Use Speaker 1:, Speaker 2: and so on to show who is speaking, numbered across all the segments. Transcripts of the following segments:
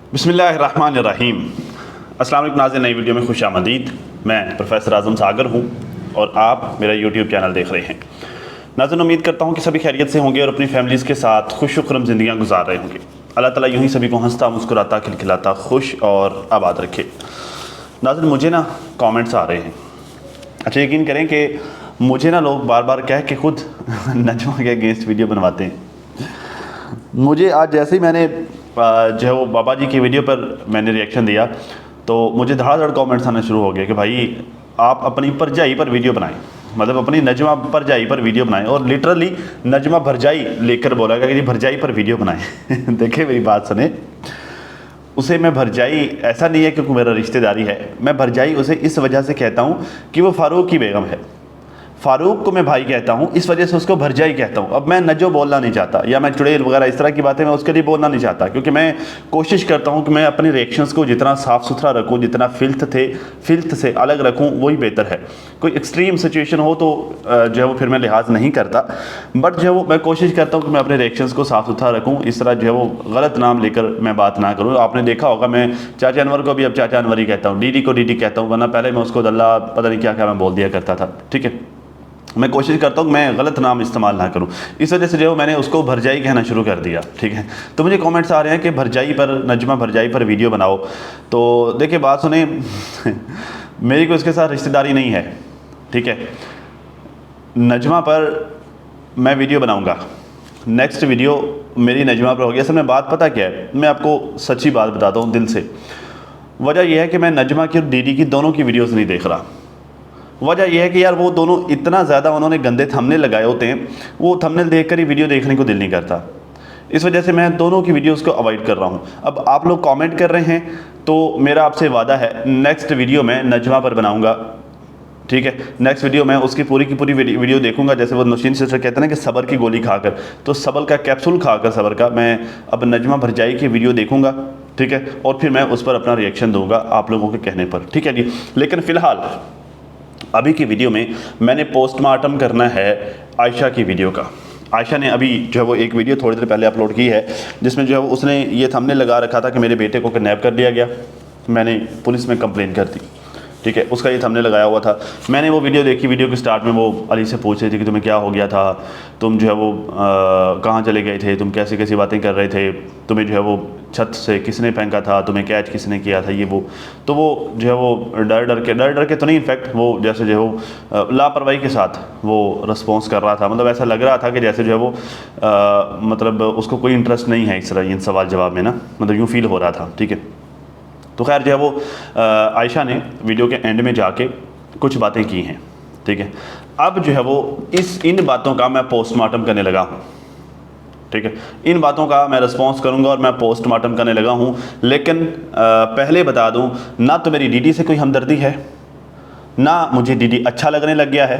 Speaker 1: बिस्मिल्लाहिर्रहमानिर्रहीम। अस्सलाम वालेकुम नाज़रीन, नई वीडियो में खुश आमदीद। मैं प्रोफेसर आज़म सागर हूँ और आप मेरा यूट्यूब चैनल देख रहे हैं। नाज़रीन, उम्मीद करता हूँ कि सभी खैरियत से होंगे और अपनी फैमिलीज़ के साथ खुश खुरम ज़िंदगियाँ गुजार रहे होंगे। अल्लाह ताला यूँ ही सभी को हंसता मुस्कुराता खिलखिलाता खुश और आबाद रखे। नाज़रीन, मुझे ना कमेंट्स आ रहे हैं। अच्छा, यकीन करें कि मुझे ना लोग बार बार कह के खुद नजमा के अगेंस्ट वीडियो बनवाते हैं। मुझे आज जैसे ही मैंने जो है वो बाबा जी की वीडियो पर मैंने रिएक्शन दिया तो मुझे धड़ाधड़ कमेंट्स आने शुरू हो गए कि भाई आप अपनी परजाई पर वीडियो बनाएं, मतलब अपनी नजमा परजाई पर वीडियो बनाएं। और लिटरली नजमा भरजाई लेकर बोला कि भरजाई पर वीडियो बनाएं। देखिए, मेरी बात सुने, उसे मैं भरजाई ऐसा नहीं है क्योंकि मेरा रिश्तेदारी है। मैं भरजाई उसे इस वजह से कहता हूँ कि वो फ़ारूक की बेगम है। फ़ारूक को मैं भाई कहता हूँ, इस वजह से उसको भरजाई कहता हूँ। अब मैं नजो बोलना नहीं चाहता या मैं चुड़ैल वगैरह इस तरह की बातें मैं उसके लिए बोलना नहीं चाहता, क्योंकि मैं कोशिश करता हूँ कि मैं अपने रिएक्शंस को जितना साफ़ सुथरा रखूँ, जितना फिल्थ से अलग रखूँ, वही बेहतर है। कोई एक्सट्रीम सिचुएशन हो तो जो है वो फिर मैं लिहाज नहीं करता, बट जो है वो मैं कोशिश करता हूँ कि मैं अपने रिएक्शंस को साफ़ सुथरा रखूँ। इस तरह जो है वो गलत नाम लेकर मैं बात ना करूँ। आपने देखा होगा, मैं चाचा अनवर को भी अब चाचा अनवर ही कहता हूँ, डीडी को डीडी कहता हूँ, वरना पहले मैं उसको दल्ला पता नहीं क्या क्या मैं बोल दिया करता था। ठीक है, मैं कोशिश करता हूँ मैं गलत नाम इस्तेमाल ना करूँ। इस वजह से जो मैंने उसको भरजाई कहना शुरू कर दिया। ठीक है, तो मुझे कमेंट्स आ रहे हैं कि भरजाई पर, नजमा भरजाई पर वीडियो बनाओ। तो देखिए, बात सुने, मेरी कोई इसके साथ रिश्तेदारी नहीं है। ठीक है, नजमा पर मैं वीडियो बनाऊँगा, नेक्स्ट वीडियो मेरी नजमा पर होगी। असल में बात पता क्या है, मैं आपको सच्ची बात बताता हूँ दिल से। वजह यह है कि मैं नजमा की और डीडी की दोनों की वीडियोज़ नहीं देख रहा। वजह यह है कि यार वो दोनों इतना ज़्यादा उन्होंने गंदे थंबनेल लगाए होते हैं, वो थंबनेल देखकर ही वीडियो देखने को दिल नहीं करता। इस वजह से मैं दोनों की वीडियोस को अवॉइड कर रहा हूँ। अब आप लोग कमेंट कर रहे हैं तो मेरा आपसे वादा है, नेक्स्ट वीडियो मैं नजमा पर बनाऊँगा। ठीक है, नेक्स्ट वीडियो मैं उसकी पूरी की पूरी वीडियो देखूंगा। जैसे वो नौशीन सिस्टर कहते हैं ना कि सबर की गोली खाकर, तो सबर का कैप्सूल खाकर सबर का मैं अब नजमा भरजाई की वीडियो देखूंगा। ठीक है, और फिर मैं उस पर अपना रिएक्शन दूंगा आप लोगों के कहने पर। ठीक है जी, लेकिन फ़िलहाल अभी की वीडियो में मैंने पोस्टमार्टम करना है आयशा की वीडियो का। आयशा ने अभी जो है वो एक वीडियो थोड़ी देर पहले अपलोड की है, जिसमें जो है वो उसने ये थंबनेल लगा रखा था कि मेरे बेटे को किडनैप कर लिया गया, मैंने पुलिस में कंप्लेन कर दी। ठीक है, उसका ये थंबनेल लगाया हुआ था। मैंने वो वीडियो देखी। वीडियो के स्टार्ट में वो अली से पूछ रही थी कि तुम्हें क्या हो गया था, तुम जो है वो कहाँ चले गए थे, तुम कैसी कैसी बातें कर रहे थे, तुम्हें जो है वो छत से किसने फेंका था, तुम्हें कैच किसने किया था, ये वो। तो वो जो है वो डर डर के तो नहीं, इनफैक्ट वो जैसे जो है वो लापरवाही के साथ वो रिस्पॉन्स कर रहा था। मतलब ऐसा लग रहा था कि जैसे जो है वो मतलब उसको कोई इंटरेस्ट नहीं है इस तरह इन सवाल जवाब में ना, मतलब यूँ फील हो रहा था। ठीक है, तो खैर जो है वो आयशा ने वीडियो के एंड में जाके कुछ बातें की हैं। ठीक है, अब जो है वो इन बातों का मैं पोस्टमार्टम करने लगा हूँ। ठीक है, इन बातों का मैं रिस्पॉन्स करूँगा और मैं पोस्टमार्टम करने लगा हूँ। लेकिन पहले बता दूँ, ना तो मेरी डीडी से कोई हमदर्दी है, ना मुझे डीडी अच्छा लगने लग गया है,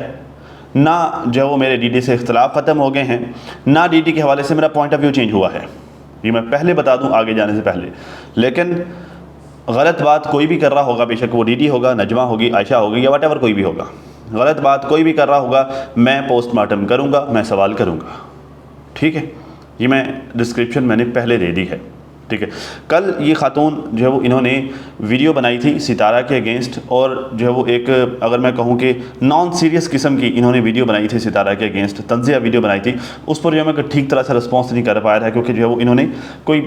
Speaker 1: ना जो है वो मेरे डीडी से इख्तलाफ ख़त्म हो गए हैं, ना डीडी के हवाले से मेरा पॉइंट ऑफ व्यू चेंज हुआ है। ये मैं पहले बता दूँ आगे जाने से पहले। लेकिन गलत बात कोई भी कर रहा होगा, बेशक वो डीडी होगा, नजमा होगी, आयशा होगी या वटेवर कोई भी होगा, गलत बात कोई भी कर रहा होगा, मैं पोस्टमार्टम करूँगा, मैं सवाल करूँगा। ठीक है, ये मैं डिस्क्रिप्शन मैंने पहले दे दी है। ठीक है, कल ये खातून जो है वो इन्होंने वीडियो बनाई थी सितारा के अगेंस्ट, और जो है वो एक, अगर मैं कहूँ कि नॉन सीरियस किस्म की इन्होंने वीडियो बनाई थी सितारा के अगेंस्ट, तंज़िया वीडियो बनाई थी। उस पर जो है मैं ठीक तरह से रिस्पॉन्स नहीं कर पाया था, क्योंकि जो है वो इन्होंने कोई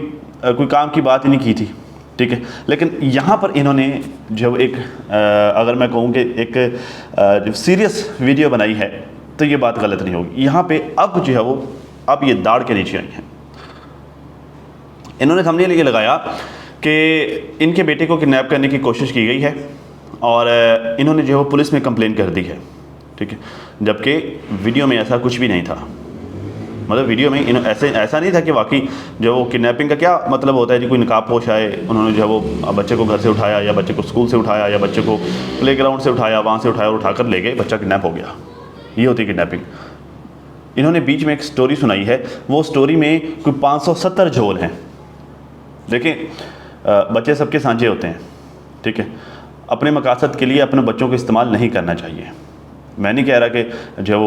Speaker 1: काम की बात ही नहीं की थी। ठीक है, लेकिन यहाँ पर इन्होंने जो एक अगर मैं कहूँ कि एक जो सीरियस वीडियो बनाई है, तो ये बात गलत नहीं होगी। यहाँ पे अब जो है वो अब ये दाढ़ के नीचे आई हैं। इन्होंने थंबनेल ये लगाया कि इनके बेटे को किडनैप करने की कोशिश की गई है और इन्होंने जो है वो पुलिस में कंप्लेन कर दी है। ठीक है, जबकि वीडियो में ऐसा कुछ भी नहीं था। मतलब वीडियो में ऐसा नहीं था कि वाकई जो वो किडनैपिंग का क्या मतलब होता है जी, कोई नकाब पोश आए, उन्होंने जो है वो बच्चे को घर से उठाया या बच्चे को स्कूल से उठाया या बच्चे को प्लेग्राउंड से उठाया, वहाँ से उठाया और उठाकर ले गए, बच्चा किडनैप हो गया, ये होती है किडनैपिंग। इन्होंने बीच में एक स्टोरी सुनाई है, वो स्टोरी में कोई 570 झोल हैं। देखिए, बच्चे सबके सांझे होते हैं। ठीक है, अपने मकासद के लिए अपने बच्चों को इस्तेमाल नहीं करना चाहिए। मैं नहीं कह रहा कि जो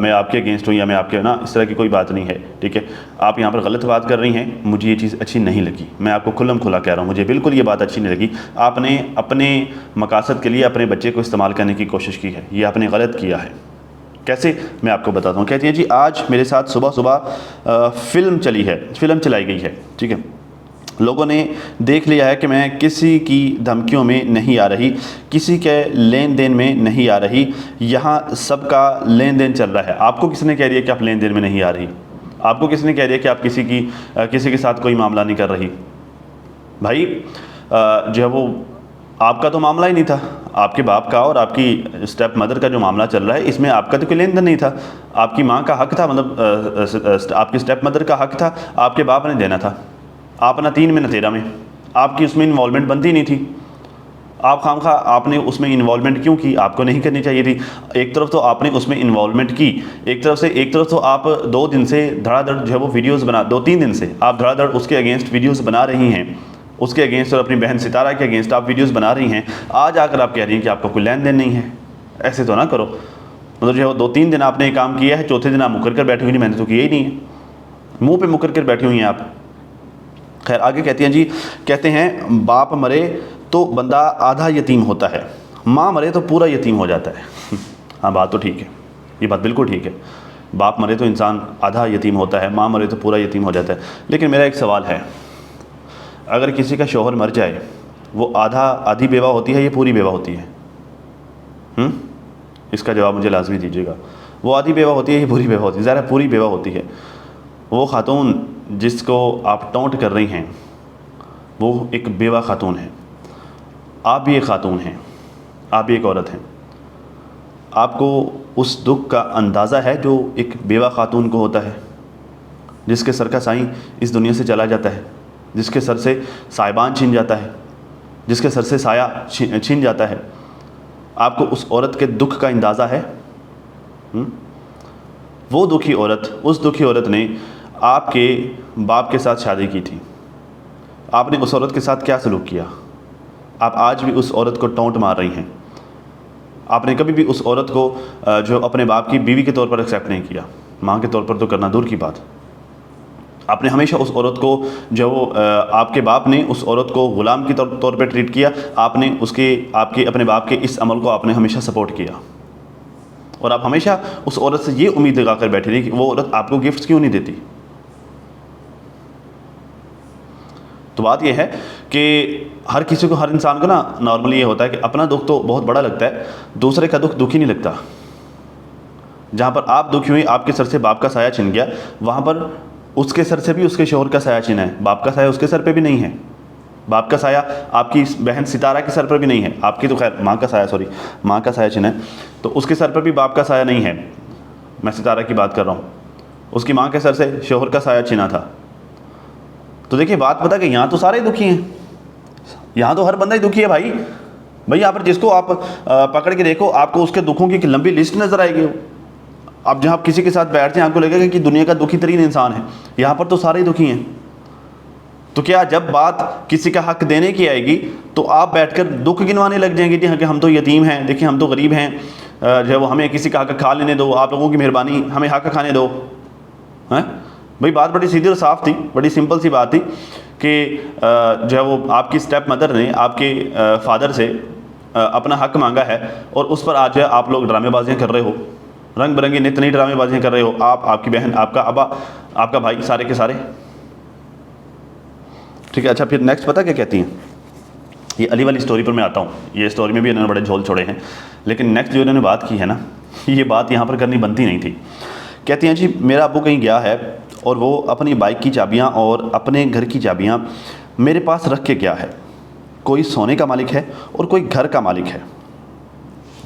Speaker 1: मैं आपके अगेंस्ट हूँ या मैं आपके ना, इस तरह की कोई बात नहीं है, ठीक है। आप यहाँ पर गलत बात कर रही हैं, मुझे ये चीज़ अच्छी नहीं लगी, मैं आपको खुल्लम खुला कह रहा हूँ, मुझे बिल्कुल ये बात अच्छी नहीं लगी। आपने अपने मकासद के लिए अपने बच्चे को इस्तेमाल करने की कोशिश की है, ये आपने गलत किया है। कैसे, मैं आपको बताता हूँ। कहती हैं जी आज मेरे साथ सुबह सुबह फ़िल्म चली है, फ़िल्म चलाई गई है, ठीक है। लोगों ने देख लिया है कि मैं किसी की धमकियों में नहीं आ रही, किसी के लेन देन में नहीं आ रही, यहाँ सबका लेन देन चल रहा है। आपको किसने कह दिया कि आप लेन देन में नहीं आ रही? आपको किसने कह दिया कि आप किसी के साथ कोई मामला नहीं कर रही? भाई जो है वो आपका तो मामला ही नहीं था, आपके बाप का और आपकी स्टेप मदर का जो मामला चल रहा है, इसमें आपका तो कोई लेन देन नहीं था। आपकी माँ का हक था, मतलब आपकी स्टेप मदर का हक था, आपके बाप ने देना था। आप ना 3 में ना 13 में, आपकी उसमें इन्वॉल्वमेंट बनती नहीं थी। आप खामखा आपने उसमें इन्वॉल्वमेंट क्यों की? आपको नहीं करनी चाहिए थी। एक तरफ तो आपने उसमें इन्वॉल्वमेंट की, एक तरफ तो आप 2 दिन से धड़ाधड़ जो है वो वीडियोज़ बना, 2-3 दिन से आप धड़ाधड़ उसके अगेंस्ट वीडियोज़ बना रही हैं, उसके अगेंस्ट और अपनी बहन सितारा के अगेंस्ट आप वीडियोज़ बना रही हैं। आज आकर आप कह रही हैं कि आपका कोई लेन देन नहीं है। ऐसे तो ना करो, मतलब जो है वो 2-3 दिन आपने काम किया है, चौथे दिन आप मुकर कर बैठी हुई नहीं, मैंने तो किया ही नहीं है, मुँह पर मुकर कर बैठी हुई हैं आप। खैर आगे कहती हैं जी, कहते हैं बाप मरे तो बंदा आधा यतीम होता है, माँ मरे तो पूरा यतीम हो जाता है। हाँ बात तो ठीक है, ये बात बिल्कुल ठीक है। बाप मरे तो इंसान आधा यतीम होता है, माँ मरे तो पूरा यतीम हो जाता है। लेकिन मेरा एक सवाल है, अगर किसी का शौहर मर जाए, वो आधी बेवा होती है या पूरी बेवा होती है? इसका जवाब मुझे लाजमी दीजिएगा। वो आधी बेवा होती है या पूरी बेवा होती है? ज़रा पूरी बेवा होती है। वो खातून जिसको आप टोंट कर रही हैं वो एक बेवा खातून है। आप भी एक खातून हैं, आप भी एक औरत हैं। आपको उस दुख का अंदाज़ा है जो एक बेवा खातून को होता है, जिसके सर का साईं इस दुनिया से चला जाता है, जिसके सर से साहिबान छीन जाता है, जिसके सर से साया छीन जाता है। आपको उस औरत के दुख का अंदाज़ा है? वो दुखी औरत, उस दुखी औरत ने आपके बाप के साथ शादी की थी। आपने उस औरत के साथ क्या सलूक किया? आप आज भी उस औरत को टोंट मार रही हैं। आपने कभी भी उस औरत को जो अपने बाप की बीवी के तौर पर एक्सेप्ट नहीं किया, माँ के तौर पर तो करना दूर की बात। आपने हमेशा उस औरत को जो आपके बाप ने उस औरत को ग़ुलाम के तौर पर ट्रीट किया। आपने आपके अपने बाप के इस अमल को आपने हमेशा सपोर्ट किया, और आप हमेशा उस औरत से ये उम्मीद लगा कर बैठे रही कि वो औरत आपको गिफ्ट्स क्यों नहीं देती। तो बात यह है कि हर किसी को, हर इंसान को ना नॉर्मली ये होता है कि अपना दुख तो बहुत बड़ा लगता है, दूसरे का दुख दुखी नहीं लगता। जहाँ पर आप दुखी हुई, आपके सर से बाप का साया छिन गया, वहाँ पर उसके सर से भी उसके शौहर का साया छिना है। बाप का साया उसके सर पे भी नहीं है, बाप का साया आपकी बहन सितारा के सर पर भी नहीं है। आपकी तो खैर माँ का साया छिना है, तो उसके सर पर भी बाप का साया नहीं है। मैं सितारा की बात कर रहा हूँ, उसकी माँ के सर से शौहर का साया छिना था। तो देखिए बात पता कि यहाँ तो सारे ही दुखी हैं, यहाँ तो हर बंदा ही दुखी है भाई। यहाँ पर जिसको आप पकड़ के देखो, आपको उसके दुखों की एक लंबी लिस्ट नज़र आएगी। अब जहाँ आप किसी के साथ बैठते हैं, आपको लगेगा कि दुनिया का दुखी तरीन इंसान है। यहाँ पर तो सारे ही दुखी हैं। तो क्या जब बात किसी का हक देने की आएगी तो आप बैठकर दुख गिनवाने लग जाएंगे कि हाँ कि हम तो यतीम हैं, देखिए हम तो गरीब हैं, जो वो हमें किसी का हक खा लेने दो, आप लोगों की मेहरबानी, हमें हक खाने दो। हैं भाई, बात बड़ी सीधी और साफ़ थी, बड़ी सिंपल सी बात थी कि जो है वो आपकी स्टेप मदर ने आपके फादर से अपना हक मांगा है, और उस पर आज आप लोग ड्रामेबाजियाँ कर रहे हो, रंग बिरंगी नित नई ड्रामेबाजियाँ कर रहे हो। आप, आपकी बहन, आपका अब्बा, आपका भाई, सारे के सारे। ठीक है, अच्छा फिर नेक्स्ट पता क्या कहती हैं? ये अली वाली स्टोरी पर मैं आता हूँ। ये स्टोरी में भी इन्होंने बड़े झोल छोड़े हैं, लेकिन नेक्स्ट जो इन्होंने बात की है ना, ये बात यहाँ पर करनी बनती नहीं थी। कहती हैं जी मेरा अब्बू कहीं गया है और वो अपनी बाइक की चाबियाँ और अपने घर की चाबियाँ मेरे पास रख के गया है। कोई सोने का मालिक है और कोई घर का मालिक है,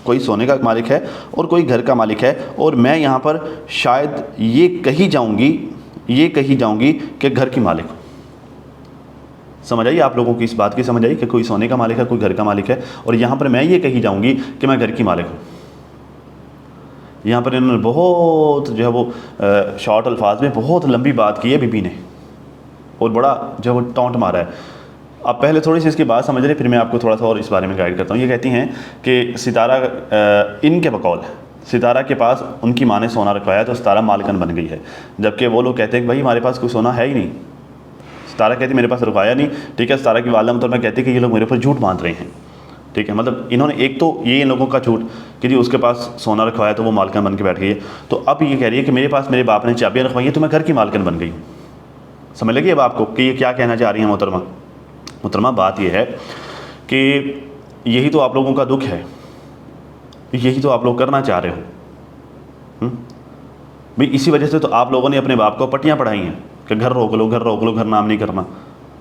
Speaker 1: कोई सोने का मालिक है और कोई घर का मालिक है, और मैं यहाँ पर शायद ये कही जाऊँगी कि घर की मालिक हूँ। समझ आई आप लोगों की इस बात की? समझ आई कि कोई सोने का मालिक है, कोई घर का मालिक है, और यहाँ पर मैं ये कही जाऊँगी कि मैं घर की मालिक हूँ। यहाँ पर इन्होंने बहुत जो है वो शॉर्ट अल्फाज में बहुत लंबी बात की है बीबी ने, और बड़ा जो है वो टॉन्ट मारा है। आप पहले थोड़ी सी इसकी बात समझ रहे, फिर मैं आपको थोड़ा सा और इस बारे में गाइड करता हूँ। ये कहती हैं कि सितारा, इनके बकौल सितारा के पास उनकी माँ ने सोना रखवाया तो सितारा मालकन बन गई है, जबकि वो लोग कहते हैं कि भाई हमारे पास कोई सोना है ही नहीं। सितारा कहती मेरे पास रखवाया नहीं, ठीक है। सितारा की वालिदा मुतहरमा कहती कि ये लोग मेरे ऊपर झूठ बांध रहे हैं, ठीक है। मतलब इन्होंने एक तो ये इन लोगों का झूठ कि जी उसके पास सोना रखवाया तो वो मालकन बन के बैठ गई है, तो अब ये कह रही है कि मेरे पास मेरे बाप ने चाबियाँ रखवाई है तो मैं घर की मालकन बन गई हूँ। समझ लगी अब आपको कि ये क्या कहना चाह रही हैं मोहतरमा? मोहतरमा बात ये है कि यही तो आप लोगों का दुख है, यही तो आप लोग करना चाह रहे हो। भाई इसी वजह से तो आप लोगों ने अपने बाप को पट्टियाँ पढ़ाई हैं कि घर रोक लो, घर रोक लो, घर नाम नहीं करना,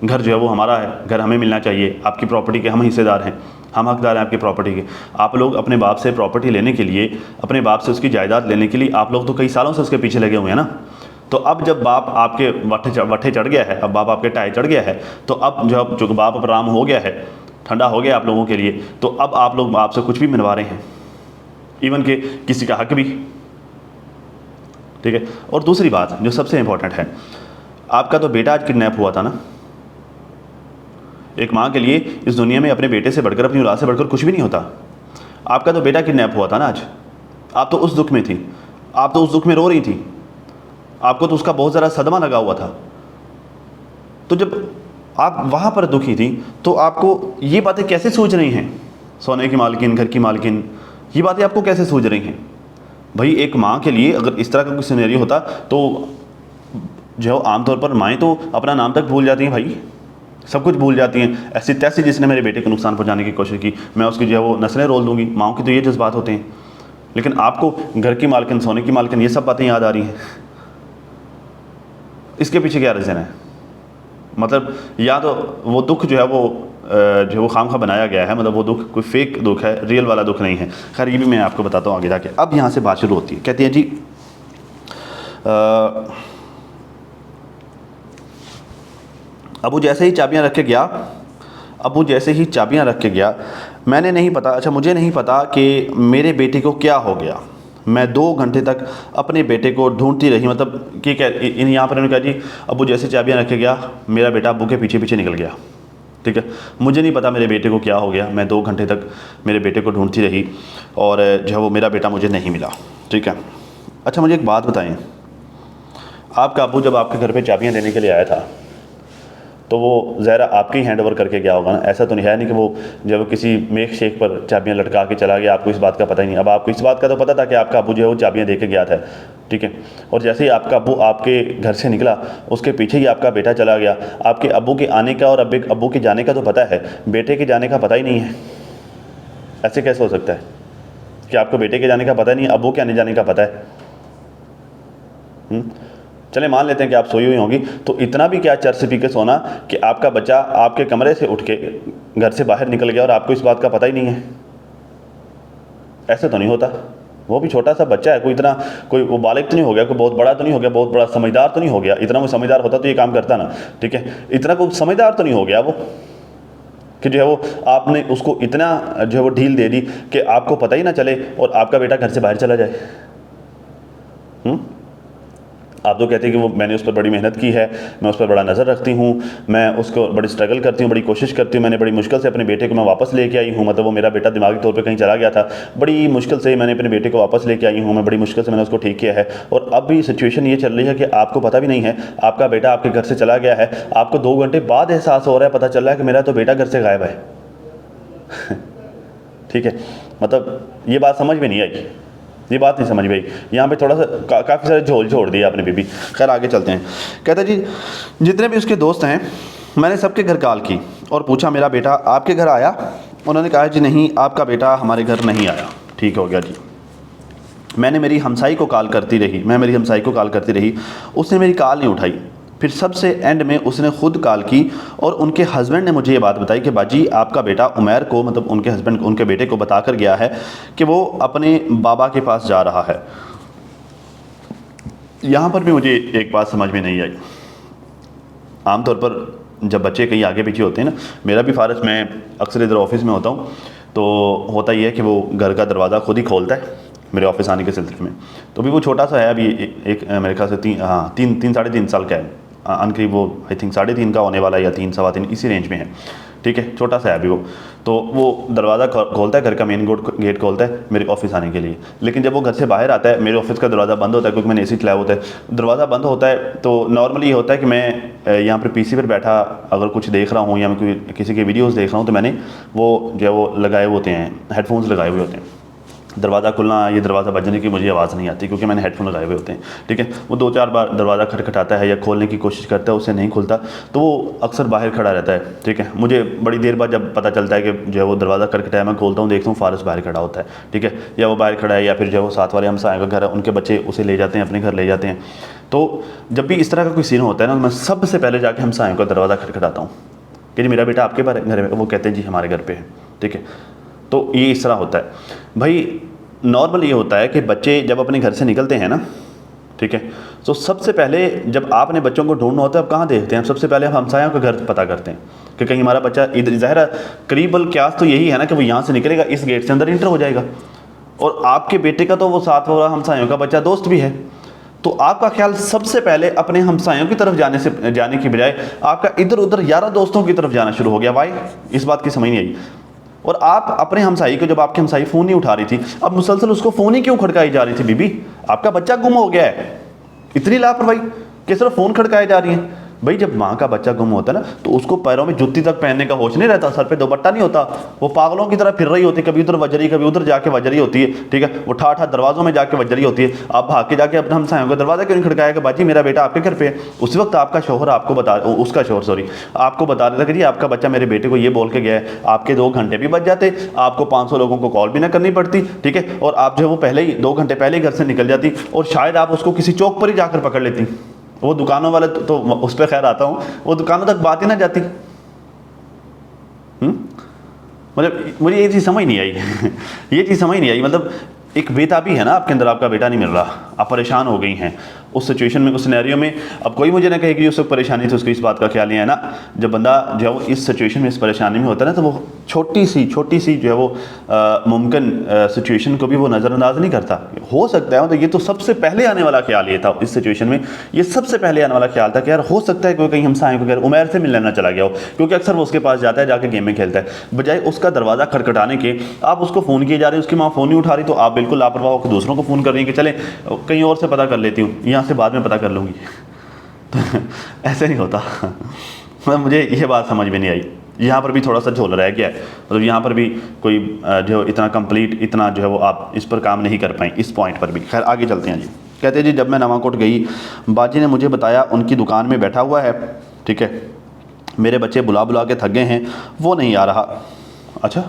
Speaker 1: घर जो है वो हमारा है, घर हमें मिलना चाहिए, आपकी प्रॉपर्टी के हम हिस्सेदार हैं, हम हकदार हैं आपकी प्रॉपर्टी के। आप लोग अपने बाप से प्रॉपर्टी लेने के लिए, अपने बाप से उसकी जायदाद लेने के लिए आप लोग तो कई सालों से उसके पीछे लगे हुए हैं ना। तो अब जब बाप आपके वट्ठे चढ़ गया है, अब बाप आपके टाए चढ़ गया है, तो अब जो बाप अब राम हो गया है, ठंडा हो गया आप लोगों के लिए, तो अब आप लोग बाप से कुछ भी मनवा रहे हैं, इवन के किसी का हक भी, ठीक है। और दूसरी बात जो सबसे इंपॉर्टेंट है, आपका तो बेटा आज किडनैप हुआ था ना। एक माँ के लिए इस दुनिया में अपने बेटे से बढ़कर, अपनी औलाद से बढ़कर कुछ भी नहीं होता। आपका तो बेटा किडनैप हुआ था ना आज, आप तो उस दुख में थी, आप तो उस दुख में रो रही थी, आपको तो उसका बहुत ज़्यादा सदमा लगा हुआ था। तो जब आप वहाँ पर दुखी थी तो आपको ये बातें कैसे सूझ रही हैं? सोने की मालकिन, घर की मालकिन, ये बातें आपको कैसे सूझ रही हैं? भाई एक माँ के लिए अगर इस तरह का कोई सिनेरियो होता तो जो आमतौर पर माएँ तो अपना नाम तक भूल जाती हैं, भाई सब कुछ भूल जाती हैं। ऐसी तैसी जिसने मेरे बेटे को नुकसान पहुंचाने की कोशिश की, मैं उसकी जो है वो नस्लें रोल दूंगी। माँओं की तो ये जज्बात होते हैं, लेकिन आपको घर की मालकिन, सोने की मालकिन, ये सब बातें याद आ रही हैं। इसके पीछे क्या रीज़न है? मतलब या तो वो दुख जो है वो खामखा बनाया गया है, मतलब वो दुख कोई फेक दुख है, रियल वाला दुख नहीं है। खैर ये भी मैं आपको बताता हूँ आगे जाके। अब यहाँ से बात शुरू होती है, कहती हैं जी अबू जैसे ही चाबियाँ रख के गया, अबू जैसे ही चाबियाँ रख के गया, मैंने नहीं पता, अच्छा मुझे नहीं पता कि मेरे बेटे को क्या हो गया। मैं 2 घंटे तक अपने बेटे को ढूंढती रही। मतलब कि क्या यहाँ पर उन्होंने कहा जी अबू जैसे चाबियाँ रख के गया, मेरा बेटा अबू के पीछे पीछे निकल गया, ठीक है। मुझे नहीं पता मेरे बेटे को क्या हो गया, मैं 2 घंटे तक मेरे बेटे को ढूंढती रही और जो है वो मेरा बेटा मुझे नहीं मिला, ठीक है। अच्छा मुझे एक बात बताएं, आपका अबू जब आपके घर पे चाबियाँ देने के लिए आया था तो वो ज़ाहिर आपके ही हैंड ओवर करके गया होगा ना। ऐसा तो नहीं है नहीं कि वो जब किसी मेक शेक पर चाबियाँ लटका के चला गया, आपको इस बात का पता ही नहीं। अब आपको इस बात का तो पता था कि आपका अबू जो है वो चाबियाँ दे के गया था, ठीक है। और जैसे ही आपका अबू आपके घर से निकला, उसके पीछे ही आपका बेटा चला गया। आपके अबू के आने का और अबू के जाने का तो पता है, बेटे के जाने का पता ही नहीं है। ऐसे कैसे हो सकता है कि आपको बेटे के जाने का पता नहीं है, अबू के आने जाने का पता है? चले मान लेते हैं कि आप सोई हुई होंगी, तो इतना भी क्या चर्च पी के सोना कि आपका बच्चा आपके कमरे से उठ के घर से बाहर निकल गया और आपको इस बात का पता ही नहीं है। ऐसे तो नहीं होता। वो भी छोटा सा बच्चा है, कोई इतना कोई वो बालिग तो नहीं हो गया, कोई बहुत बड़ा तो नहीं हो गया, बहुत बड़ा समझदार तो नहीं हो गया। इतना वो समझदार होता तो ये काम करता ना, ठीक है। इतना कोई समझदार तो नहीं हो गया वो कि जो है वो आपने उसको इतना जो है वो ढील दे दी कि आपको पता ही ना चले और आपका बेटा घर से बाहर चला जाए। आप तो कहते हैं कि वो मैंने उस पर बड़ी मेहनत की है, मैं उस पर बड़ा नज़र रखती हूँ, मैं उसको बड़ी स्ट्रगल करती हूँ, बड़ी कोशिश करती हूँ, मैंने बड़ी मुश्किल से अपने बेटे को मैं वापस लेके आई हूँ। मतलब वो मेरा बेटा दिमागी तौर पे कहीं चला गया था, बड़ी मुश्किल से मैंने अपने बेटे को वापस लेके आई हूँ, मैं बड़ी मुश्किल से मैंने उसको ठीक किया है। और अब भी सिचुएशन ये चल रही है कि आपको पता भी नहीं है, आपका बेटा आपके घर से चला गया है, आपको 2 घंटे बाद एहसास हो रहा है, पता चल रहा है कि मेरा तो बेटा घर से गायब है। ठीक है, मतलब ये बात समझ में नहीं आई, ये बात नहीं समझ में आई। यहाँ पे थोड़ा सा काफ़ी सारे झोल छोड़ दिया आपने बीबी। खैर आगे चलते हैं। कहता जी जितने भी उसके दोस्त हैं मैंने सबके घर कॉल की और पूछा मेरा बेटा आपके घर आया? उन्होंने कहा जी नहीं, आपका बेटा हमारे घर नहीं आया। ठीक हो गया जी। मैं मेरी हमसाई को कॉल करती रही, उसने मेरी कॉल नहीं उठाई। फिर सबसे एंड में उसने ख़ुद कॉल की और उनके हस्बैंड ने मुझे ये बात बताई कि बाजी आपका बेटा उमैर को, मतलब उनके हस्बैंड उनके बेटे को बता कर गया है कि वो अपने बाबा के पास जा रहा है। यहाँ पर भी मुझे एक बात समझ में नहीं आई। आमतौर पर जब बच्चे कहीं आगे पीछे होते हैं ना, मेरा भी फ़ारज, मैं अक्सर इधर ऑफिस में होता हूँ, तो होता ही है कि वो घर का दरवाज़ा खुद ही खोलता है मेरे ऑफिस आने के सिलसिले में। तो भी वो छोटा सा है अभी, एक मेरे ख्याल से तीन साढ़े तीन साल का है, अनकरीब वो आई थिंक 3.5 का होने वाला है या 3 सवा 3 इसी रेंज में है। ठीक है, छोटा सा है अभी वो। तो वो दरवाज़ा खोलता है, घर का मेन गेट खोलता है मेरे ऑफिस आने के लिए। लेकिन जब वो घर से बाहर आता है, मेरे ऑफिस का दरवाज़ा बंद होता है क्योंकि मैंने एसी चलाया होता है। दरवाज़ा बंद होता है तो नॉर्मली ये होता है कि मैं यहाँ पर पीसी पर बैठा अगर कुछ देख रहा हूँ या मैं कोई किसी के वीडियोज़ देख रहा हूँ तो मैंने वो जो है वो लगाए होते हैं, हेडफोन्स लगाए हुए होते हैं। दरवाज़ा खुलना, ये दरवाज़ा बजने की मुझे आवाज़ नहीं आती क्योंकि मैंने हेडफोन लगाए हुए होते हैं, ठीक है। वो 2-4 बार दरवाज़ा खटखटाता है या खोलने की कोशिश करता है, उससे नहीं खुलता तो वो अक्सर बाहर खड़ा रहता है, ठीक है। मुझे बड़ी देर बाद जब पता चलता है कि जो है वो दरवाज़ा खटखटाया, मैं खोलता हूँ, देखता हूँ फारस बाहर खड़ा होता है, ठीक है। या वो बाहर खड़ा है या फिर जो है वो साथ वाले हमसाए का घर है, उनके बच्चे उसे ले जाते हैं, अपने घर ले जाते हैं। तो जब भी इस तरह का कोई सीन होता है ना, मैं सबसे पहले जाके हमसायों का दरवाज़ा खटखटाता हूँ कि जी मेरा बेटा आपके घर में, वो कहते हैं जी हमारे घर पर है, ठीक है। तो ये इस तरह होता है भाई। नॉर्मल ये होता है कि बच्चे जब अपने घर से निकलते हैं ना, ठीक है, तो सबसे पहले जब आपने बच्चों को ढूंढना होता है, आप कहाँ देखते हैं? सबसे पहले हम हमसायों का घर पता करते हैं कि कहीं हमारा बच्चा इधर, ज़ाहिर करीबल क्यास तो यही है ना कि वो यहाँ से निकलेगा, इस गेट से अंदर इंटर हो जाएगा। और आपके बेटे का तो वो साथ वाला हमसायों का बच्चा दोस्त भी है, तो आपका ख्याल सबसे पहले अपने हमसायों की तरफ जाने की बजाय आपका इधर उधर यारा दोस्तों की तरफ जाना शुरू हो गया। भाई इस बात की समझ नहीं आई। और आप अपने हमसाई को, जब आपकी हमसाई फ़ोन नहीं उठा रही थी, अब मुसलसल उसको फ़ोन ही क्यों खड़काई जा रही थी? बीबी आपका बच्चा गुम हो गया है, इतनी लापरवाही कि सिर्फ फ़ोन खड़काए जा रही हैं। भाई जब माँ का बच्चा गुम होता है ना, तो उसको पैरों में जुत्ती तक पहनने का होश नहीं रहता, सर पे दुपट्टा नहीं होता, वो पागलों की तरह फिर रही होती है, कभी उधर वजरी कभी उधर जाके वजरी होती है, ठीक है। वो ठा दरवाज़ों में जाके वजरी होती है। आप भाग के जाके अपने हमसायों का दरवाज़ा क्यों नहीं खड़काया कि बाजी मेरा बेटा आपके घर पे है? उस वक्त आपका शोहर आपको उसका शोहर आपको बता देता कि जी आपका बच्चा मेरे बेटे को ये बोल के गया है। आपके 2 घंटे भी बच जाते, आपको 500 लोगों को कॉल भी ना करनी पड़ती, ठीक है। और आप जो है वो पहले ही 2 घंटे पहले ही घर से निकल जाती और शायद आप उसको किसी चौक पर ही जाकर पकड़ लेती। वो दुकानों वाले तो उस पर खैर आता हूँ, वो दुकानों तक बात ही ना जाती। मतलब मुझे ये चीज़ समझ नहीं आई ये चीज़ समझ नहीं आई। मतलब एक बेताबी है ना आपके अंदर, आपका बेटा नहीं मिल रहा, आप परेशान हो गई हैं उस सिचुएशन में, उस सिनेरियो में। अब कोई मुझे ना कहे कि उस वक्त परेशानी थी, उसको इस बात का ख्याल नहीं है ना। जब बंदा जो है वो इस सिचुएशन में, इस परेशानी में होता है ना, तो वो छोटी सी जो है वो मुमकिन सिचुएशन को भी वो नज़रअंदाज नहीं करता। हो सकता है, तो ये तो सबसे पहले आने वाला ख्याल ये था इस सिचुएशन में, ये सबसे पहले आने वाला ख्याल था कि यार हो सकता है कोई कहीं हमसायों के घर उमैर से मिलने ना चला गया हो, क्योंकि अक्सर वो उसके पास जाता है, जाके गेम में खेलता है। बजाय उसका दरवाज़ा खटखटाने के आप उसको फ़ोन किए जा रहे हैं, उसकी माँ फ़ोन नहीं उठा रही, तो आप बिल्कुल लापरवाह होकर दूसरों को फ़ोन कर रही है कि चले कहीं और से पता कर लेती हूँ, यहाँ से बाद में पता कर लूँगी। तो ऐसे नहीं होता। मतलब मुझे ये बात समझ में नहीं आई। यहाँ पर भी थोड़ा सा झोल रह गया है, मतलब यहाँ पर भी कोई जो इतना कंप्लीट, इतना जो है वो आप इस पर काम नहीं कर पाए, इस पॉइंट पर भी। खैर आगे चलते हैं जी। कहते हैं जी जब मैं नवाकोट गई, बाजी ने मुझे बताया उनकी दुकान में बैठा हुआ है, ठीक है, मेरे बच्चे बुला के थक गए हैं, वो नहीं आ रहा। अच्छा,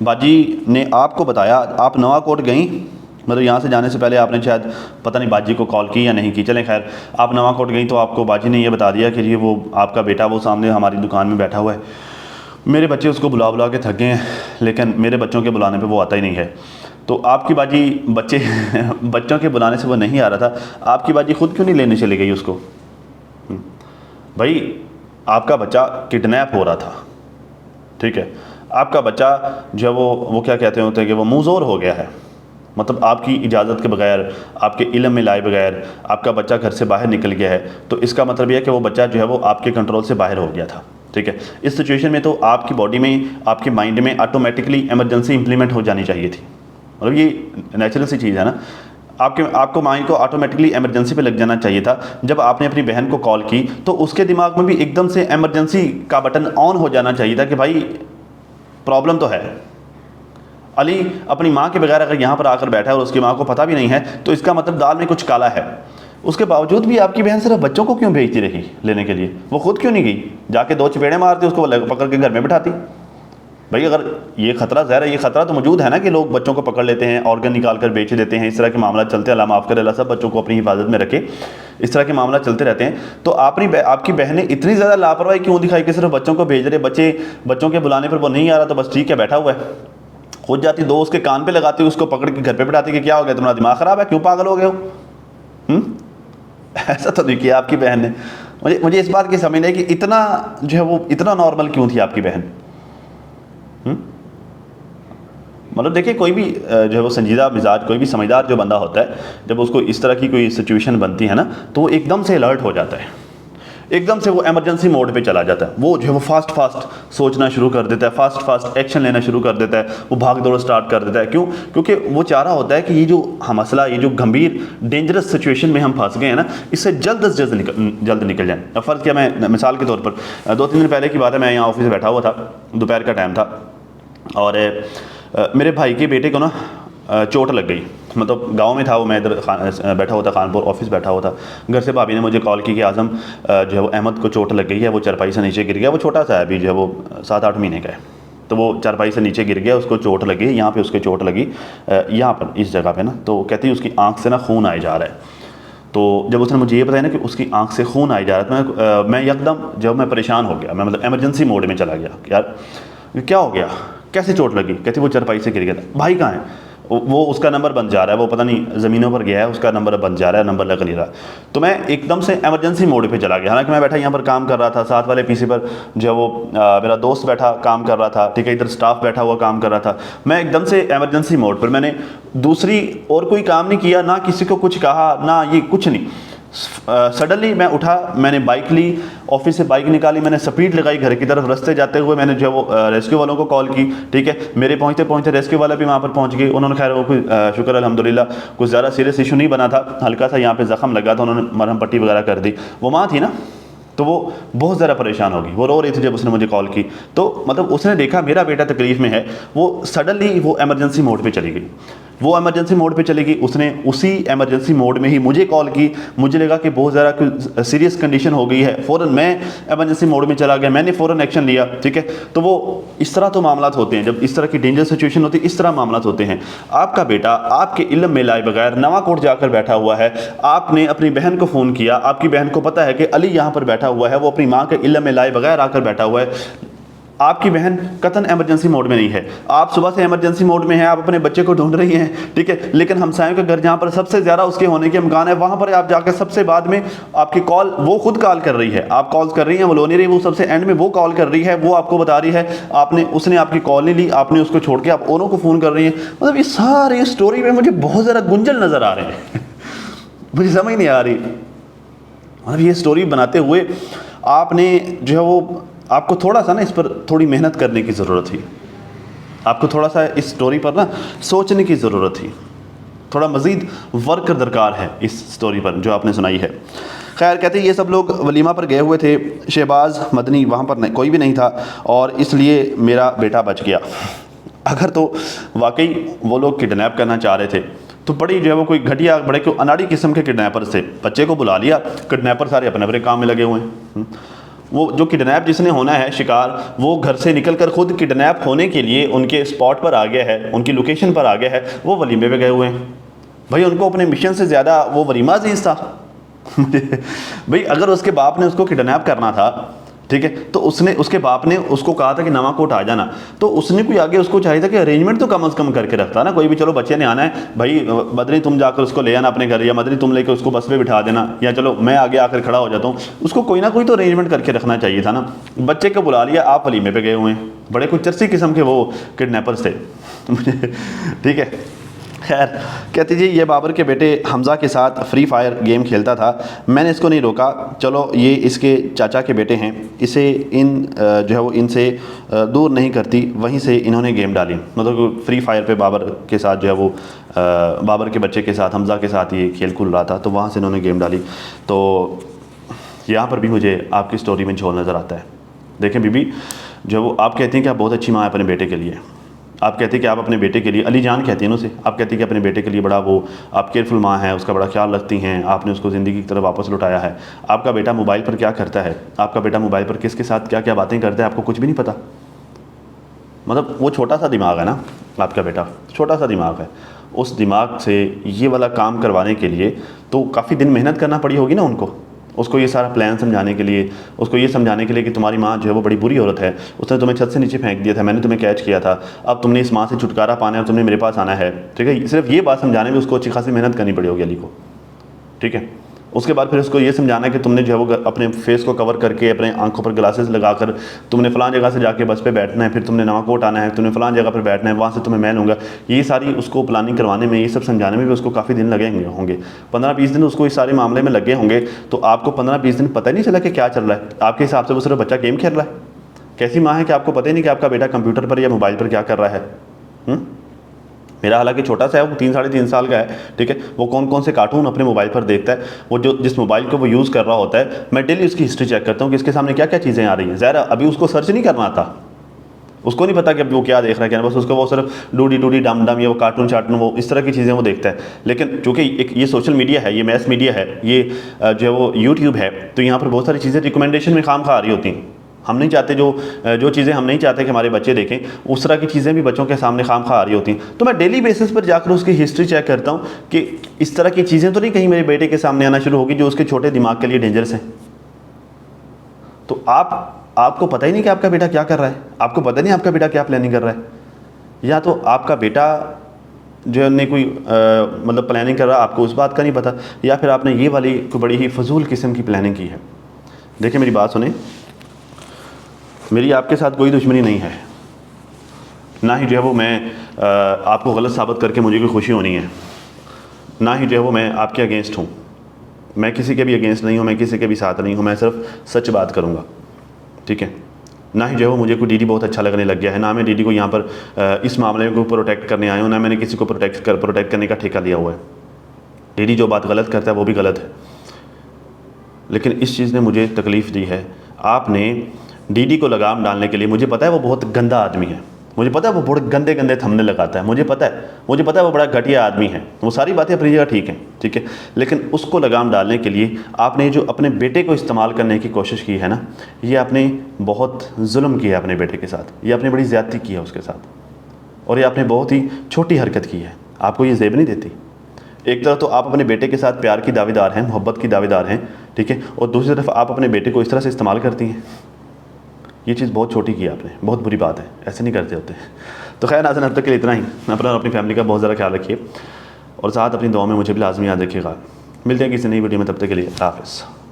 Speaker 1: बाजी ने आपको बताया, आप नवाकोट गई, मतलब यहाँ से जाने से पहले आपने शायद पता नहीं बाजी को कॉल की या नहीं की। चलें खैर, आप नवाकोट गई तो आपको बाजी ने ये बता दिया कि ये वो आपका बेटा वो सामने हमारी दुकान में बैठा हुआ है, मेरे बच्चे उसको बुला के थक गए हैं, लेकिन मेरे बच्चों के बुलाने पे वो आता ही नहीं है। तो आपकी बाजी बच्चों के बुलाने से वो नहीं आ रहा था, आपकी बाजी खुद क्यों नहीं लेने चली गई उसको? भाई आपका बच्चा किडनैप हो रहा था, ठीक है, आपका बच्चा जो है वो क्या कहते होते हैं कि वो मुँहज़ोर हो गया है, मतलब आपकी इजाज़त के बगैर, आपके इल्म में लाए बगैर आपका बच्चा घर से बाहर निकल गया है, तो इसका मतलब यह है कि वो बच्चा जो है वो आपके कंट्रोल से बाहर हो गया था, ठीक है। इस सिचुएशन में तो आपकी बॉडी में, आपके माइंड में ऑटोमेटिकली इमरजेंसी इंप्लीमेंट हो जानी चाहिए थी, मतलब ये नेचुरल सी चीज़ है ना। आपको माइंड को ऑटोमेटिकली इमरजेंसी पे लग जाना चाहिए था। जब आपने अपनी बहन को कॉल की तो उसके दिमाग में भी एकदम से इमरजेंसी का बटन ऑन हो जाना चाहिए था कि भाई प्रॉब्लम तो है। अली अपनी माँ के बगैर अगर यहाँ पर आकर बैठा है और उसकी माँ को पता भी नहीं है, तो इसका मतलब दाल में कुछ काला है। उसके बावजूद भी आपकी बहन सिर्फ बच्चों को क्यों भेजती रही लेने के लिए? वो खुद क्यों नहीं गई? जाके 2 चपेड़े मारती, उसको पकड़ के घर में बिठाती। भाई अगर ये खतरा ज़ाहिर है, ये खतरा तो मौजूद है ना कि लोग बच्चों को पकड़ लेते हैं, ऑर्गन निकाल कर बेच देते हैं, इस तरह के मामला चलते हैं। अल्लाह माफ़ करे, अल्लाह सब बच्चों को अपनी हिफाजत में रखे, इस तरह के मामला चलते रहते हैं। तो आपकी बहनें इतनी ज़्यादा लापरवाही क्यों दिखाई कि सिर्फ बच्चों को भेज रहे, बच्चों के बुलाने पर वो नहीं आ रहा तो बस ठीक है बैठा हुआ है। खुद जाती, 2 उसके कान पे लगाती, उसको पकड़ के घर पे बिठाती कि क्या हो गया, तुम्हारा दिमाग ख़राब है, क्यों पागल हो गए हो? ऐसा तो नहीं किया आपकी बहन ने। मुझे इस बात की समझ नहीं कि इतना जो है वो इतना नॉर्मल क्यों थी आपकी बहन। मतलब देखिए, कोई भी जो है वो संजीदा मिजाज, कोई भी समझदार जो बंदा होता है, जब उसको इस तरह की कोई सिचुएशन बनती है ना, तो वो एकदम से अलर्ट हो जाता है, एकदम से वो इमरजेंसी मोड पे चला जाता है। वो जो है वो फास्ट सोचना शुरू कर देता है, फास्ट एक्शन लेना शुरू कर देता है, वो भाग दौड़ स्टार्ट कर देता है। क्यों? क्योंकि वो चाह रहा होता है कि ये जो मसला, ये जो गंभीर डेंजरस सिचुएशन में हम फंस गए हैं ना, इससे जल्द से जल्द निकल जाए। अब फ़र्ज़ किया, मैं मिसाल के तौर पर 2-3 दिन पहले की बात है, मैं यहाँ ऑफिस में बैठा हुआ था, दोपहर का टाइम था, और मेरे भाई के बेटे को ना चोट लग गई। मतलब गांव में था वो, मैं इधर बैठा हुआ था, खानपुर ऑफिस बैठा हुआ था। घर से भाभी ने मुझे कॉल की कि आज़म जो है वो अहमद को चोट लग गई है, वो चारपाई से नीचे गिर गया। वो छोटा सा है अभी, जो है वो 7-8 महीने का है। तो वो चारपाई से नीचे गिर गया, उसको चोट लगी, यहाँ पे उसके चोट लगी, यहाँ पर इस जगह पे ना। तो कहती है उसकी आँख से ना खून आए जा रहा है। तो जब उसने मुझे ये बताया ना कि उसकी आँख से खून आए जा रहा है, तो मैं एकदम जब मैं परेशान हो गया, मैं मतलब इमरजेंसी मोड में चला गया। यार क्या हो गया, कैसे चोट लगी? कहती वो चारपाई से गिर गया था। भाई कहाँ है? वो उसका नंबर बंद जा रहा है, वो पता नहीं ज़मीनों पर गया है, उसका नंबर बंद जा रहा है, नंबर लग नहीं रहा। तो मैं एकदम से इमरजेंसी मोड पे चला गया। हालांकि मैं बैठा यहाँ पर काम कर रहा था, साथ वाले पीसी पर जो वो मेरा दोस्त बैठा काम कर रहा था, ठीक है, इधर स्टाफ बैठा हुआ काम कर रहा था। मैं एकदम से इमरजेंसी मोड पर, मैंने दूसरी और कोई काम नहीं किया, ना किसी को कुछ कहा, ना ये कुछ नहीं। सडनली मैं उठा, मैंने बाइक ली, ऑफिस से बाइक निकाली, मैंने स्पीड लगाई घर की तरफ। रास्ते जाते हुए मैंने जो वो रेस्क्यू वालों को कॉल की, ठीक है। मेरे पहुंचते पहुंचते रेस्क्यू वाले भी वहाँ पर पहुंच गए। उन्होंने खैर वो कोई शुक्र अल्हम्दुलिल्लाह कुछ ज़्यादा सीरियस इशू नहीं बना था, हल्का सा यहाँ पे ज़ख्म लगा था, उन्होंने मरहम पट्टी वगैरह कर दी। वो माँ थी ना, तो वो बहुत ज़्यादा परेशान होगी, वो रो रही थी जब उसने मुझे कॉल की। तो मतलब उसने देखा मेरा बेटा तकलीफ़ में है, वो सडनली वो इमरजेंसी मोड पे चली गई। वो इमरजेंसी मोड पे चली गई, उसने उसी इमरजेंसी मोड में ही मुझे कॉल की। मुझे लगा कि बहुत ज़्यादा सीरियस कंडीशन हो गई है, फ़ौरन मैं इमरजेंसी मोड में चला गया, मैंने फ़ौरन एक्शन लिया, ठीक है। तो वो इस तरह तो मामलात होते हैं, जब इस तरह की डेंजर सिचुएशन होती है, इस तरह मामलात होते हैं। आपका बेटा आपके इल्म में लाए बगैर नवाकोट जाकर बैठा हुआ है, आपने अपनी बहन को फ़ोन किया, आपकी बहन को पता है कि अली यहाँ पर बैठा हुआ है, वो अपनी माँ के इल्म में लाए बगैर आकर बैठा हुआ है। आपकी बहन कतन इमरजेंसी मोड में नहीं है, आप सुबह से इमरजेंसी मोड में हैं, आप अपने बच्चे को ढूंढ रही हैं, ठीक है। लेकिन हमसायों के घर जहाँ पर सबसे ज़्यादा उसके होने के इम्कान है, वहाँ पर आप जाकर सबसे बाद में आपकी कॉल, वो खुद कॉल कर रही है, आप कॉल्स कर रही हैं, वो लो नहीं रही, वो सबसे एंड में वो कॉल कर रही है, वो आपको बता रही है उसने आपकी कॉल नहीं ली, आपने उसको छोड़ के आप औरों को फ़ोन कर रही हैं। मतलब ये सारी स्टोरी में मुझे बहुत ज़्यादा गुंजल नज़र आ रहे हैं मुझे समझ नहीं आ रही। मतलब ये स्टोरी बनाते हुए आपने जो है वो, आपको थोड़ा सा ना इस पर थोड़ी मेहनत करने की ज़रूरत थी, आपको थोड़ा सा इस स्टोरी पर ना सोचने की ज़रूरत थी, थोड़ा मज़ीद वर्क दरकार है इस स्टोरी पर जो आपने सुनाई है। खैर कहते ये सब लोग वलीमा पर गए हुए थे, शहबाज मदनी वहाँ पर कोई भी नहीं था, और इसलिए मेरा बेटा बच गया। अगर तो वाकई वो लोग किडनैप करना चाह रहे थे तो बड़ी जो है वो कोई घटिया, बड़े कोई अनाड़ी किस्म के किडनैपर से बच्चे को बुला लिया। किडनैपर सारे अपने अपने काम में लगे हुए हैं। वो जो किडनैप जिसने होना है शिकार, वो घर से निकलकर खुद किडनैप होने के लिए उनके स्पॉट पर आ गया है, उनकी लोकेशन पर आ गया है, वो वलीमे पे गए हुए हैं। भाई उनको अपने मिशन से ज़्यादा वो वलीमा अजीज़ था भाई अगर उसके बाप ने उसको किडनैप करना था, ठीक है, तो उसके बाप ने उसको कहा था कि नवाकोट आ जाना, तो उसने कोई आगे उसको चाहिए था कि अरेंजमेंट तो कम से कम करके रखता ना। कोई भी चलो बच्चे ने आना है भाई, मदनी तुम जाकर उसको ले आना अपने घर, या मदनी तुम लेकर उसको बस पे बिठा देना, या चलो मैं आगे आकर खड़ा हो जाता हूँ। उसको कोई ना कोई तो अरेंजमेंट करके रखना चाहिए था ना। बच्चे को बुला लिया, आप वलीमे पे गए हुए हैं, बड़े कुछ चर्सी किस्म के वो किडनैपर्स थे ठीक है। खैर कहती जी ये बाबर के बेटे हमज़ा के साथ फ्री फायर गेम खेलता था, मैंने इसको नहीं रोका, चलो ये इसके चाचा के बेटे हैं, इसे जो है वो इनसे दूर नहीं करती, वहीं से इन्होंने गेम डाली। मतलब फ्री फायर पे बाबर के साथ जो है वो बाबर के बच्चे के साथ हमज़ा के साथ ये खेल खुल रहा था, तो वहाँ से इन्होंने गेम डाली। तो यहाँ पर भी मुझे आपकी स्टोरी में झोल नज़र आता है। देखें बीबी, जो वो आप कहती हैं कि आप बहुत अच्छी माँ है अपने बेटे के लिए, आप कहते हैं कि आप अपने बेटे के लिए, अली जान कहती हैं ना उसे, आप कहती हैं कि अपने बेटे के लिए बड़ा वो आप केयरफुल माँ हैं, उसका बड़ा ख्याल रखती हैं, आपने उसको ज़िंदगी की तरफ वापस लौटाया है। आपका बेटा मोबाइल पर क्या करता है, आपका बेटा मोबाइल पर किसके साथ क्या क्या बातें करता है, आपको कुछ भी नहीं पता। मतलब वो छोटा सा दिमाग है ना आपका बेटा, छोटा सा दिमाग है, उस दिमाग से ये वाला काम करवाने के लिए तो काफ़ी दिन मेहनत करना पड़ी होगी ना उनको, उसको ये सारा प्लान समझाने के लिए, उसको ये समझाने के लिए कि तुम्हारी माँ जो है वो बड़ी बुरी औरत है, उसने तुम्हें छत से नीचे फेंक दिया था, मैंने तुम्हें कैच किया था, अब तुमने इस माँ से छुटकारा पाना है और तुमने मेरे पास आना है, ठीक है। सिर्फ ये बात समझाने में उसको अच्छी खासी मेहनत करनी पड़ी होगी अली को, ठीक है। उसके बाद फिर उसको ये समझाना है कि तुमने जो है वो अपने फेस को कवर करके अपने आंखों पर ग्लासेस लगाकर तुमने फ़लाँ जगह से जाके बस पे बैठना है, फिर तुमने नवाकोट आना है, तुमने फ़लाँ जगह पर बैठना है, वहाँ से तुम्हें मैं लूँगा। ये सारी उसको प्लानिंग करवाने में, ये सब समझाने में भी उसको काफ़ी दिन लगे होंगे। 15-20 दिन उसको इस सारे मामले में लगे होंगे। तो आपको 15-20 दिन पता ही नहीं चला कि क्या चल रहा है। आपके हिसाब से वो सिर्फ बच्चा गेम खेल रहा है। कैसी माँ है कि आपको पता ही नहीं कि आपका बेटा कंप्यूटर पर या मोबाइल पर क्या कर रहा है। मेरा हालांकि छोटा सा है, वो 3-3.5 साल का है, ठीक है। वो कौन कौन से कार्टून अपने मोबाइल पर देखता है, वो जो जिस मोबाइल को वो यूज़ कर रहा होता है, मैं डेली उसकी हिस्ट्री चेक करता हूँ कि इसके सामने क्या क्या चीज़ें आ रही हैं। ज़ाहिर अभी उसको सर्च नहीं करना आता, उसको नहीं पता कि अभी वो क्या देख रहा है क्या, बस उसको वो सिर्फ डूडी डूडी डम डम या वो कार्टून शार्टून वो इस तरह की चीज़ें वो देखता है। लेकिन चूँकि एक ये सोशल मीडिया है, ये मैस मीडिया है, ये जो है वो यूट्यूब है, तो यहाँ पर बहुत सारी चीज़ें रिकमेंडेशन में खाम खा आ रही होती हैं। हम नहीं चाहते जो चीज़ें हम नहीं चाहते कि हमारे बच्चे देखें, उस तरह की चीज़ें भी बच्चों के सामने खाम खा आ रही होती हैं। तो मैं डेली बेसिस पर जाकर उसकी हिस्ट्री चेक करता हूँ कि इस तरह की चीज़ें तो नहीं कहीं मेरे बेटे के सामने आना शुरू होगी जो उसके छोटे दिमाग के लिए डेंजरस हैं। तो आपको पता ही नहीं कि आपका बेटा क्या कर रहा है, आपको पता नहीं आपका बेटा क्या प्लानिंग कर रहा है। या तो आपका बेटा जो है कोई मतलब प्लानिंग कर रहा है, आपको उस बात का नहीं पता, या फिर आपने ये वाली कोई बड़ी ही फजूल किस्म की प्लानिंग की है। देखिए मेरी बात सुने, मेरी आपके साथ कोई दुश्मनी नहीं है, ना ही जो है वो मैं आपको गलत साबित करके मुझे कोई खुशी होनी है, ना ही जो है वो मैं आपके अगेंस्ट हूँ। मैं किसी के भी अगेंस्ट नहीं हूँ, मैं किसी के भी साथ नहीं हूँ, मैं सिर्फ सच बात करूँगा, ठीक है। ना ही जो है वो मुझे कोई डीडी बहुत अच्छा लगने लग गया है, ना मैं डीडी को यहाँ पर इस मामले को प्रोटेक्ट करने आया हूँ, ना मैंने किसी को प्रोटेक्ट करने का ठेका लिया हुआ है। डीडी जो बात गलत करता है वो भी गलत है, लेकिन इस चीज़ ने मुझे तकलीफ़ दी है। आपने डीडी को लगाम डालने के लिए, मुझे पता है वो बहुत गंदा आदमी है, मुझे पता है वो बहुत गंदे गंदे थंबनेल लगाता है, मुझे पता है वो बड़ा घटिया आदमी है, वो सारी बातें अपनी जगह ठीक हैं, ठीक है। लेकिन उसको लगाम डालने के लिए आपने जो अपने बेटे को इस्तेमाल करने की कोशिश की है ना, ये आपने बहुत जुल्म किया अपने बेटे के साथ, ये आपने बड़ी ज़्यादती की है उसके साथ, और ये आपने बहुत ही छोटी हरकत की है। आपको ये ज़ेब नहीं देती। एक तरफ तो आप अपने बेटे के साथ प्यार की दावेदार हैं, मोहब्बत की दावेदार हैं, ठीक है, और दूसरी तरफ आप अपने बेटे को इस तरह से इस्तेमाल करती हैं। ये चीज़ बहुत छोटी की आपने, बहुत बुरी बात है, ऐसे नहीं करते होते। तो खैर नाज़रीन, अब तक के लिए इतना ही। अपना और अपनी फैमिली का बहुत ज़्यादा ख्याल रखिए, और साथ अपनी दुआ में मुझे भी लाजमी याद रखिएगा। मिलते हैं किसी नई वीडियो में, तब तक के लिए हाफ़िज़।